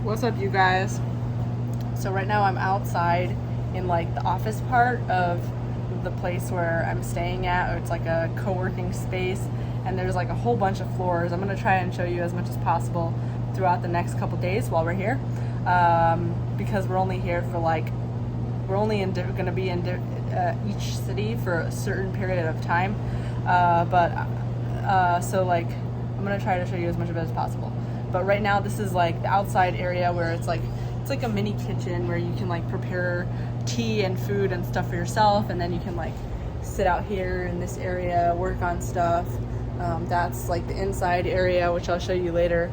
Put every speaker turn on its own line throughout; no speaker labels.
What's up, you guys? So right now I'm outside in like the office part of the place where I'm staying at. It's like a co-working space, and there's like a whole bunch of floors. I'm gonna try and show you as much as possible throughout the next couple days while we're here, because we're only here for gonna be in each city for a certain period of time. So like I'm gonna try to show you as much of it as possible. But right now this is like the outside area where it's like a mini kitchen where you can like prepare tea and food and stuff for yourself, and then you can like sit out here in this area, work on stuff. That's like the inside area, which I'll show you later.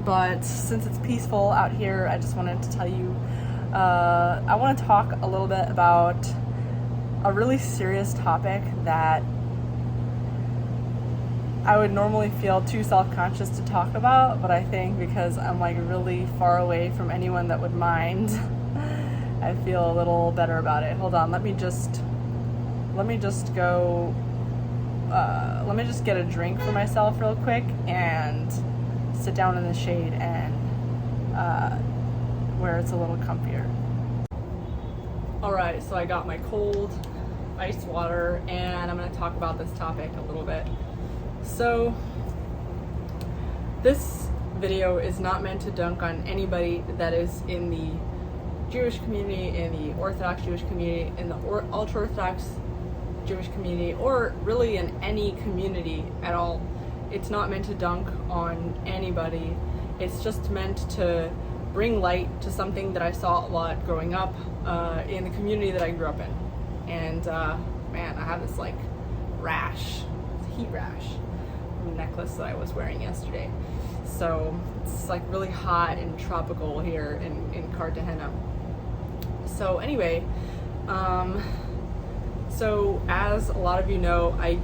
But since it's peaceful out here, I just wanted to tell you, I want to talk a little bit about a really serious topic that I would normally feel too self-conscious to talk about, but I think because I'm like really far away from anyone that would mind, I feel a little better about it. Hold on, let me just get a drink for myself real quick and sit down in the shade and where it's a little comfier. Alright, so I got my cold ice water and I'm going to talk about this topic a little bit. So this video is not meant to dunk on anybody that is in the Jewish community, in the Orthodox Jewish community, in the ultra-Orthodox Jewish community, or really in any community at all. It's not meant to dunk on anybody. It's just meant to bring light to something that I saw a lot growing up in the community that I grew up in. And man, I have this like rash, heat rash, necklace that I was wearing yesterday. So it's like really hot and tropical here in Cartagena. So anyway, so as a lot of you know, I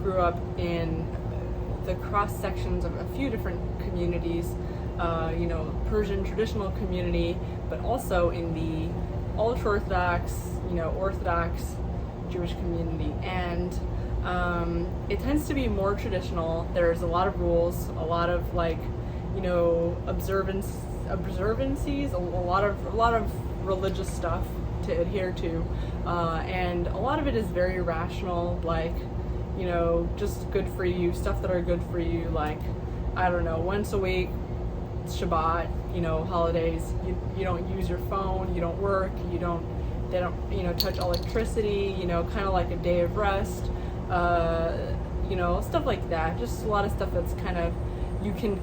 grew up in the cross sections of a few different communities, Persian traditional community, but also in the ultra-Orthodox, Orthodox Jewish community. And it tends to be more traditional. There's a lot of rules, a lot of observancies, a lot of religious stuff to adhere to, and a lot of it is very rational, like just good for you, stuff that are good for you, like I don't know, once a week, Shabbat, holidays, you don't use your phone, you don't work, they don't touch electricity, kind of like a day of rest. Stuff like that. Just a lot of stuff that's kind of, you can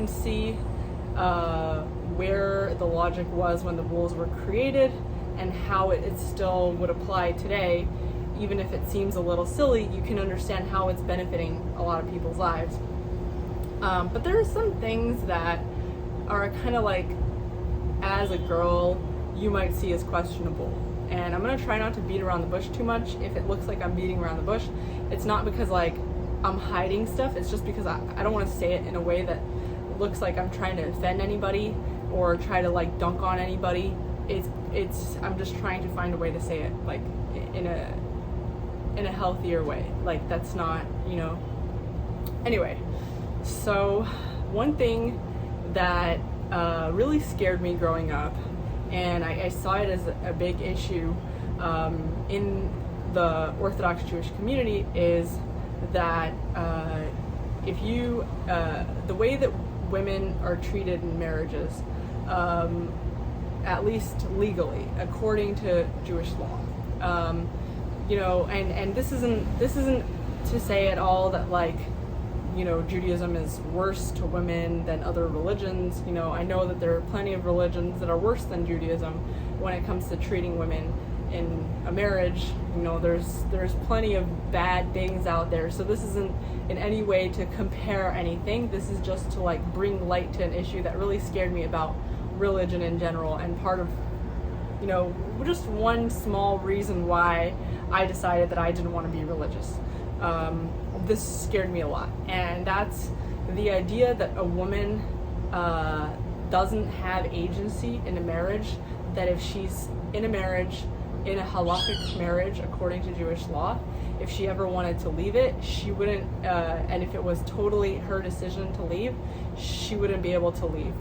see where the logic was when the rules were created and how it still would apply today. Even if it seems a little silly, you can understand how it's benefiting a lot of people's lives. But there are some things that are kind of like, as a girl, you might see as questionable. And I'm gonna try not to beat around the bush too much. If it looks like I'm beating around the bush, it's not because like I'm hiding stuff, it's just because I don't want to say it in a way that looks like I'm trying to offend anybody or try to like dunk on anybody. I'm just trying to find a way to say it like in a healthier way. Like that's not, Anyway, so one thing that really scared me growing up, and I saw it as a big issue in the Orthodox Jewish community, is that the way that women are treated in marriages, at least legally, according to Jewish law, and this isn't to say at all that like, Judaism is worse to women than other religions. I know that there are plenty of religions that are worse than Judaism when it comes to treating women in a marriage. There's plenty of bad things out there. So this isn't in any way to compare anything. This is just to like bring light to an issue that really scared me about religion in general, and part of, just one small reason why I decided that I didn't want to be religious. This scared me a lot, and that's the idea that a woman doesn't have agency in a marriage, that if she's in a marriage in a halakhic marriage, according to Jewish law, if she ever wanted to leave it, she wouldn't, and if it was totally her decision to leave, she wouldn't be able to leave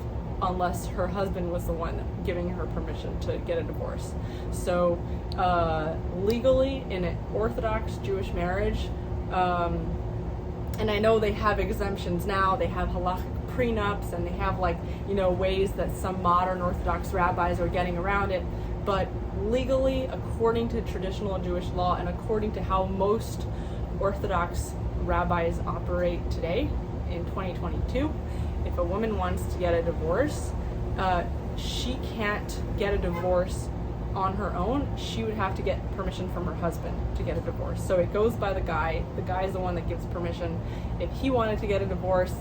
unless her husband was the one giving her permission to get a divorce. So legally, in an Orthodox Jewish marriage, and I know they have exemptions now, they have halakhic prenups, and they have ways that some modern Orthodox rabbis are getting around it, but legally, according to traditional Jewish law and according to how most Orthodox rabbis operate today in 2022, if a woman wants to get a divorce, she can't get a divorce on her own. She would have to get permission from her husband to get a divorce. So it goes by the guy. The guy is the one that gives permission. If he wanted to get a divorce,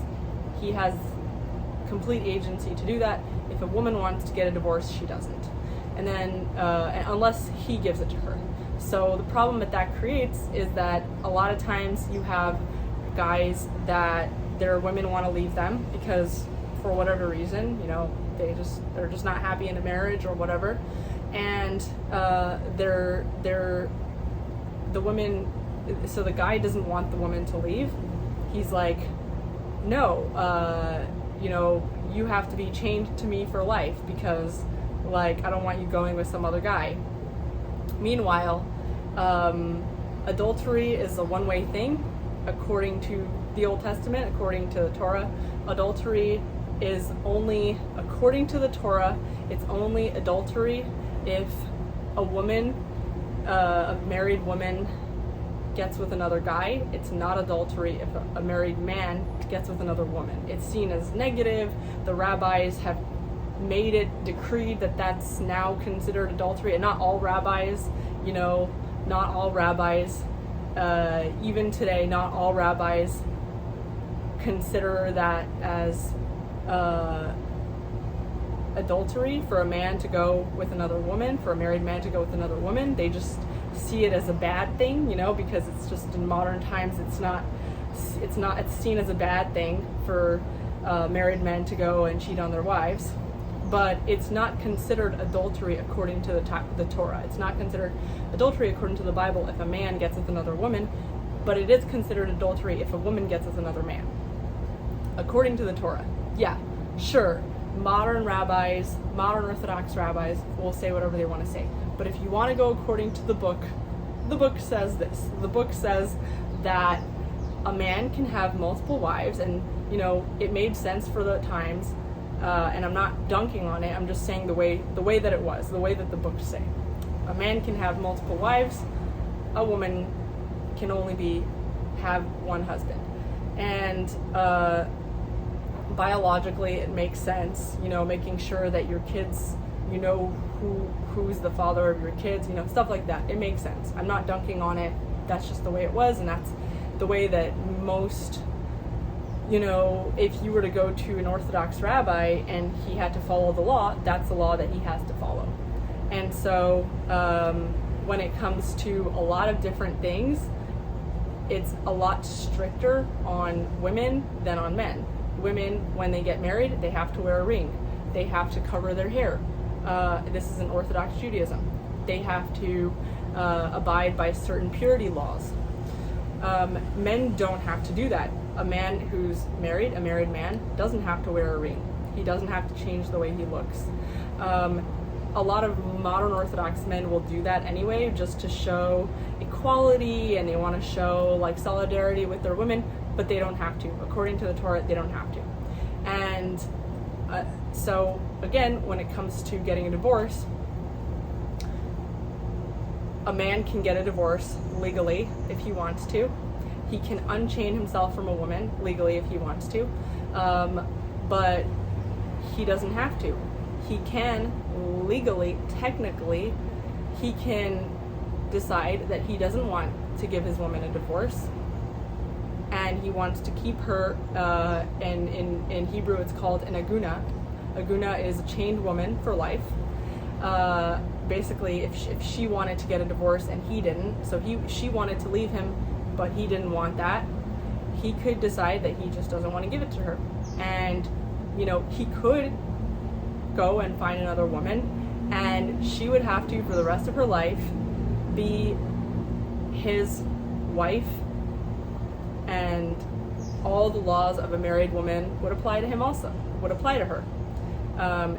he has complete agency to do that. If a woman wants to get a divorce, she doesn't. And then, unless he gives it to her. So the problem that creates is that a lot of times you have guys that their women want to leave them because for whatever reason, they're just not happy in a marriage or whatever. And the women, so the guy doesn't want the woman to leave. He's like, no, you have to be chained to me for life because I don't want you going with some other guy. Meanwhile, adultery is a one-way thing according to the Old Testament, according to the Torah. Adultery is only, according to the Torah, it's only adultery if a woman, a married woman, gets with another guy. It's not adultery if a married man gets with another woman. It's seen as negative. The rabbis have made it decreed that that's now considered adultery, and not all rabbis, not all rabbis, even today, not all rabbis consider that as adultery for a man to go with another woman, for a married man to go with another woman. They just see it as a bad thing, because it's just in modern times it's seen as a bad thing for married men to go and cheat on their wives. But it's not considered adultery according to the Torah. It's not considered adultery according to the Bible if a man gets with another woman, but it is considered adultery if a woman gets with another man. According to the Torah. Yeah, sure. Modern Orthodox rabbis will say whatever they want to say. But if you want to go according to the book says this. The book says that a man can have multiple wives, and it made sense for the times. And I'm not dunking on it, I'm just saying the way that it was, the way that the books say. A man can have multiple wives, a woman can only have one husband. And biologically it makes sense, making sure that your kids, who's the father of your kids, stuff like that. It makes sense. I'm not dunking on it, that's just the way it was, and that's the way that most, if you were to go to an Orthodox rabbi and he had to follow the law, that's the law that he has to follow. And so when it comes to a lot of different things, it's a lot stricter on women than on men. Women, when they get married, they have to wear a ring. They have to cover their hair. This is in Orthodox Judaism. They have to abide by certain purity laws. Men don't have to do that. A man who's married, a married man, doesn't have to wear a ring. He doesn't have to change the way he looks. A lot of modern Orthodox men will do that anyway, just to show equality, and they want to show solidarity with their women, but they don't have to. According to the Torah, they don't have to. And so again, when it comes to getting a divorce, a man can get a divorce legally if he wants to. He can unchain himself from a woman legally if he wants to, but he doesn't have to. He can legally, technically, he can decide that he doesn't want to give his woman a divorce, and he wants to keep her, and in Hebrew it's called an aguna. Aguna is a chained woman for life. Basically, if she wanted to get a divorce and he didn't, so she wanted to leave him, but he didn't want that, he could decide that he just doesn't want to give it to her. And, he could go and find another woman and she would have to, for the rest of her life, be his wife, and all the laws of a married woman would apply to him also, would apply to her.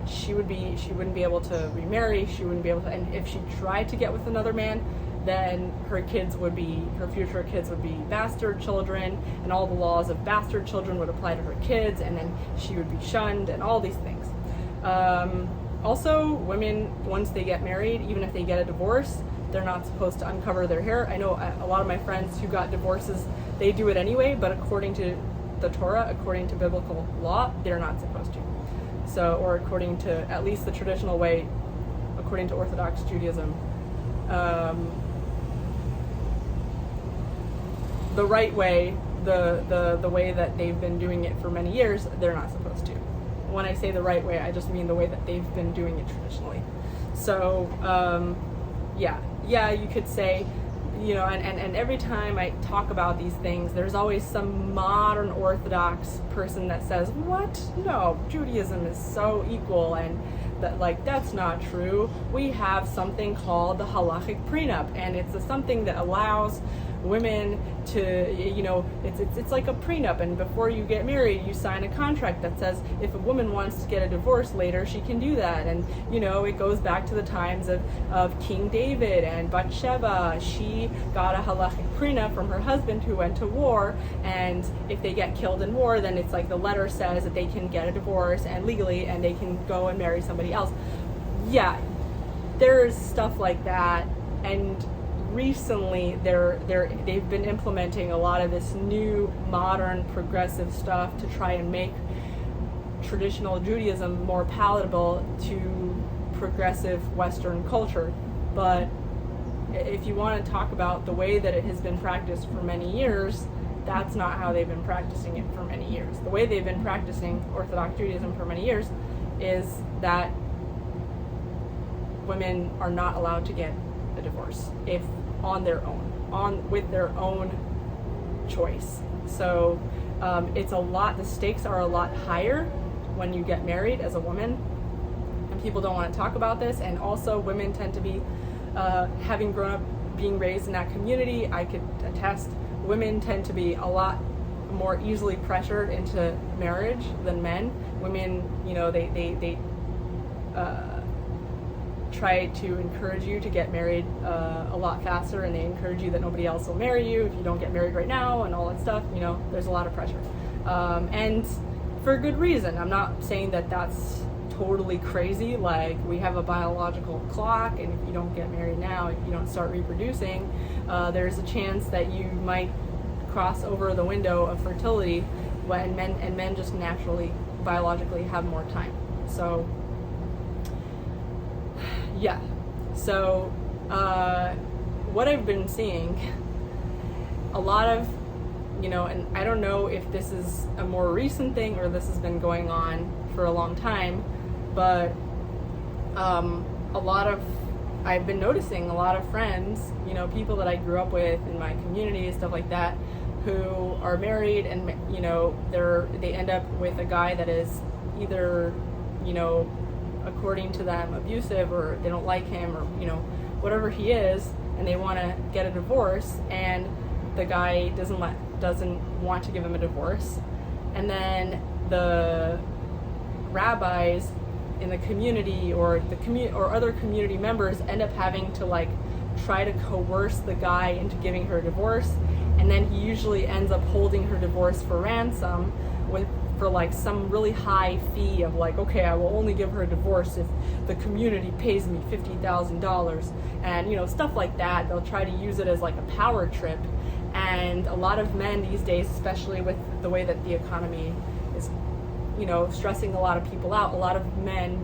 She wouldn't be able to remarry, she wouldn't be able to, and if she tried to get with another man, then her future kids would be bastard children, and all the laws of bastard children would apply to her kids, and then she would be shunned, and all these things. Also, women, once they get married, even if they get a divorce, they're not supposed to uncover their hair. I know a lot of my friends who got divorces, they do it anyway, but according to the Torah, according to biblical law, they're not supposed to. So, or according to at least the traditional way, according to Orthodox Judaism, the right way, the way that they've been doing it for many years, they're not supposed to. When I say the right way, I just mean the way that they've been doing it traditionally. So, yeah, you could say, and every time I talk about these things, there's always some modern Orthodox person that says, what? No, Judaism is so equal, and that's not true. We have something called the halachic prenup, and it's something that allows women to, it's like a prenup, and before you get married, you sign a contract that says if a woman wants to get a divorce later, she can do that. And it goes back to the times of King David and Bathsheba. She got a halachic prenup from her husband who went to war, and if they get killed in war, then it's like the letter says that they can get a divorce and legally, and they can go and marry somebody else. Yeah, there's stuff like that, and recently they've been implementing a lot of this new modern progressive stuff to try and make traditional Judaism more palatable to progressive Western culture. But if you want to talk about the way that it has been practiced for many years, that's not how they've been practicing it for many years. The way they've been practicing Orthodox Judaism for many years is that women are not allowed to get a divorce if on their own, with their own choice. So it's a lot, the stakes are a lot higher when you get married as a woman, and people don't want to talk about this. And also women tend to be, having grown up being raised in that community, I could attest, women tend to be a lot more easily pressured into marriage than men. Women, they try to encourage you to get married a lot faster, and they encourage you that nobody else will marry you if you don't get married right now, and all that stuff. There's a lot of pressure, and for good reason. I'm not saying that that's totally crazy. Like, we have a biological clock, and if you don't get married now, if you don't start reproducing, there's a chance that you might cross over the window of fertility when men just naturally biologically have more time. So yeah, so what I've been seeing, a lot of, and I don't know if this is a more recent thing or this has been going on for a long time, but I've been noticing a lot of friends, people that I grew up with in my community, stuff like that, who are married, and they end up with a guy that is either, according to them, abusive, or they don't like him, or whatever he is, and they want to get a divorce, and the guy doesn't want to give him a divorce, and then the rabbis in the community or other community members end up having to try to coerce the guy into giving her a divorce, and then he usually ends up holding her divorce for ransom for some really high fee of okay, I will only give her a divorce if the community pays me $50,000, and stuff like that. They'll try to use it as a power trip, and a lot of men these days, especially with the way that the economy is stressing a lot of people out, a lot of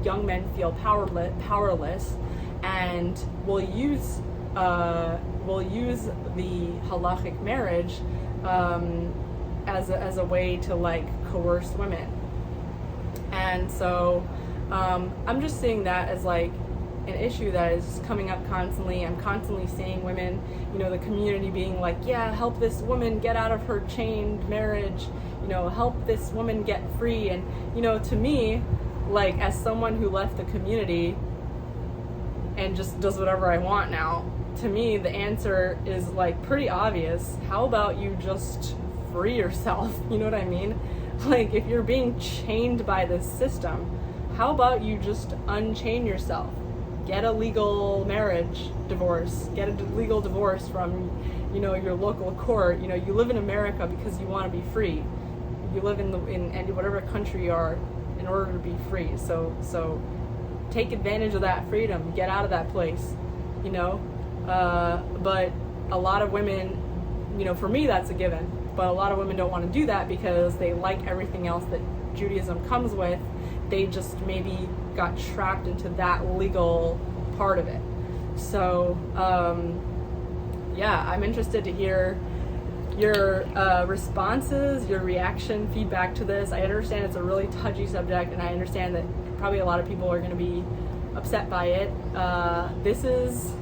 young men feel powerless, and will use the halachic marriage as a way to coerce women. And so I'm just seeing that as an issue that is coming up constantly. I'm constantly seeing women, the community being yeah, help this woman get out of her chained marriage, help this woman get free. And to me, as someone who left the community, and just does whatever I want now. To me, the answer is like pretty obvious. How about you just free yourself? You know what I mean? Like, if you're being chained by this system, how about you just unchain yourself? Get a legal marriage divorce, get a legal divorce from, you know, your local court. You know, you live in America because you want to be free. You live in whatever country you are in order to be free. So take advantage of that freedom. Get out of that place, you know. But a lot of women, you know, for me that's a given. But a lot of women don't want to do that because they like everything else that Judaism comes with. They just maybe got trapped into that legal part of it. So, yeah, I'm interested to hear your responses, your reaction, feedback to this. I understand it's a really touchy subject, and I understand that probably a lot of people are going to be upset by it. This is,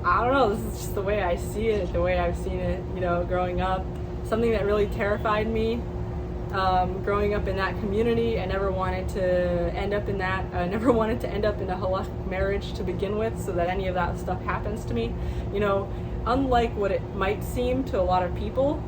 I don't know, this is just the way I see it, the way I've seen it, you know, growing up. Something that really terrified me. Growing up in that community, I never wanted to end up in that. I never wanted to end up in a halachic marriage to begin with, so that any of that stuff happens to me. You know, unlike what it might seem to a lot of people,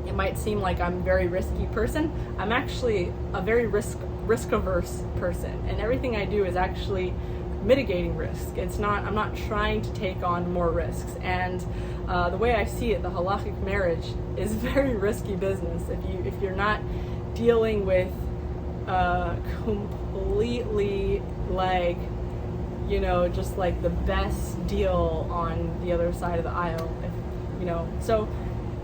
it might seem like I'm a very risky person. I'm actually a very risk-averse person, and everything I do is actually mitigating risk. I'm not trying to take on more risks. And the way I see it, the halachic marriage is very risky business. If you're not dealing with completely, like, you know, just like the best deal on the other side of the aisle, you know. So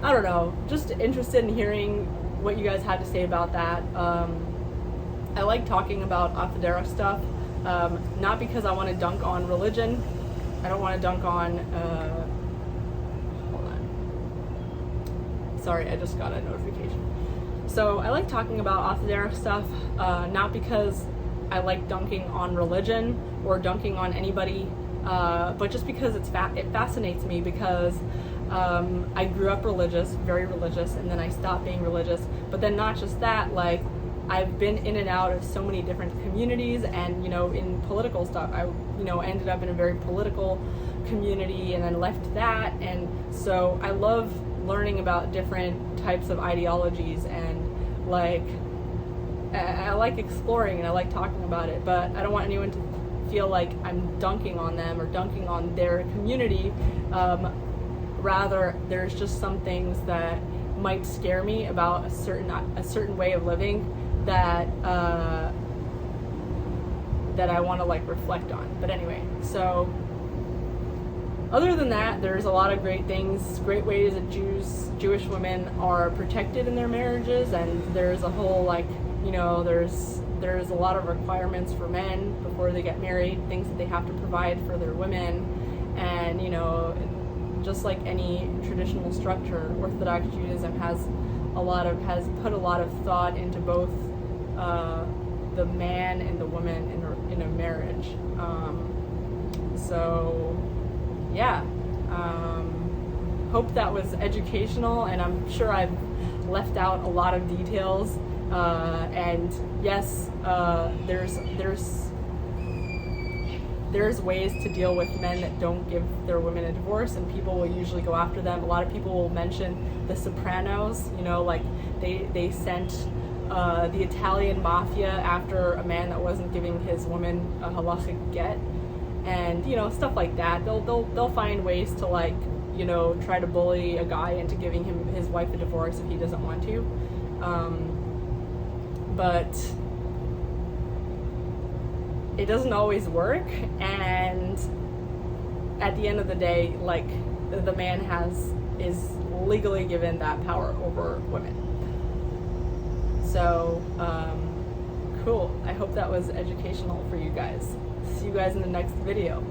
I don't know, just interested in hearing what you guys had to say about that. I like talking about off the derech stuff. Not because I want to dunk on religion. I don't want to dunk on, hold on. Sorry, I just got a notification. So I like talking about off the derech stuff, not because I like dunking on religion or dunking on anybody, but just because it fascinates me, because I grew up religious, very religious, and then I stopped being religious. But then not just that, like, I've been in and out of so many different communities, and, you know, in political stuff, I, you know, ended up in a very political community and then left that. And so I love learning about different types of ideologies, and like, I like exploring and I like talking about it, but I don't want anyone to feel like I'm dunking on them or dunking on their community. Rather, there's just some things that might scare me about a certain way of living that I want to like reflect on. But anyway, so other than that, there's a lot of great things, great ways that Jewish women are protected in their marriages, and there's a whole, like, you know, there's a lot of requirements for men before they get married, things that they have to provide for their women, and, you know, just like any traditional structure, Orthodox Judaism has put a lot of thought into both the man and the woman in a marriage. So yeah, hope that was educational, and I'm sure I've left out a lot of details. And yes, there's ways to deal with men that don't give their women a divorce, and people will usually go after them. A lot of people will mention The Sopranos, you know, like they sent the Italian mafia after a man that wasn't giving his woman a halachic get, and, you know, stuff like that. They'll find ways to, like, you know, try to bully a guy into giving his wife a divorce if he doesn't want to. But it doesn't always work, and at the end of the day, like, the man is legally given that power over women. So cool. I hope that was educational for you guys. See you guys in the next video.